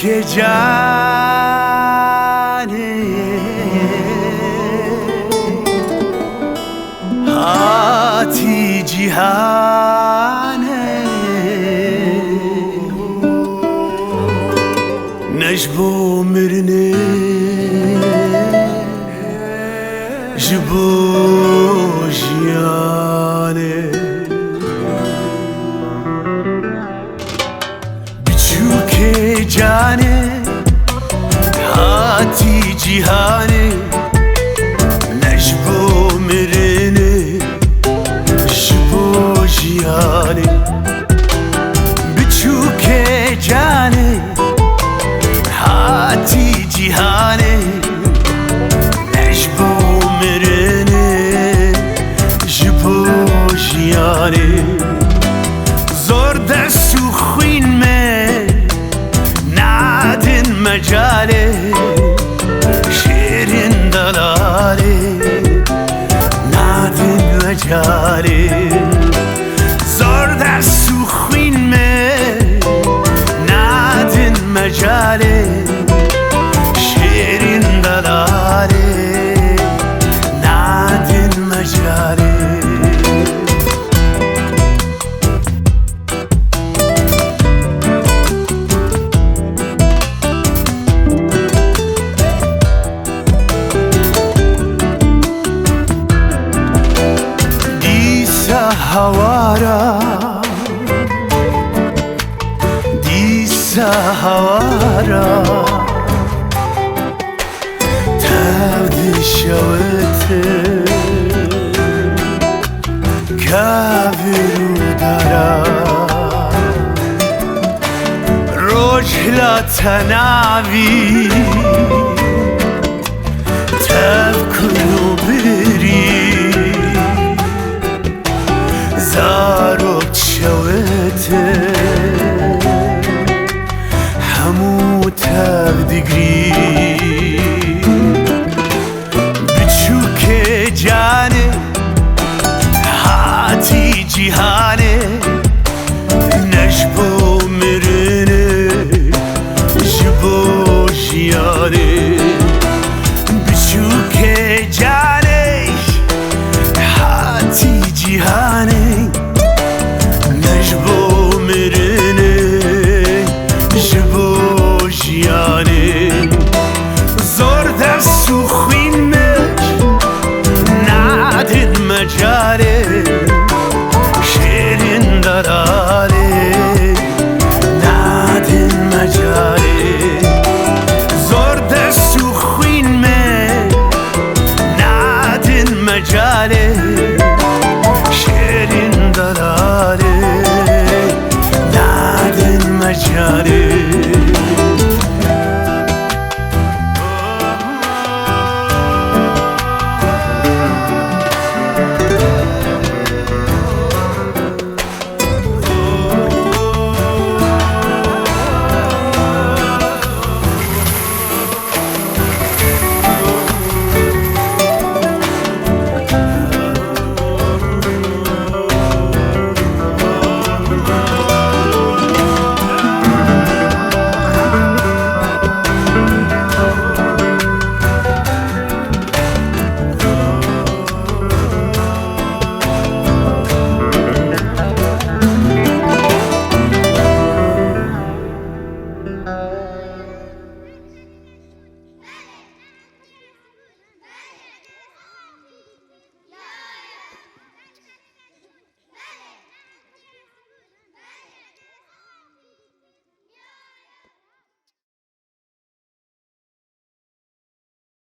که جانه هاتی جیهانه نجبو مرنه جبو جیانه بچوک جانه هاتی جیهانه نجبو مرنه جبو جیانه بچوک جانه هاتی جیهانه نجبو مرنه جبو جیانه زور دست و خوین me نادن مجاله شیرین دلاله نادن مجاله زور دست و خوین me نادن مجاله شیرین دلاله نادن مجاله هوارا دیسا هوارا تبدی شوته کافرو دارا روجلا تناوی تبکنو بری زارب شوته همو تبدیگری بچوک جانه هاتی جیهانه نجبو مرنه جبو جیانه بچوک جانه هاتی جیهانه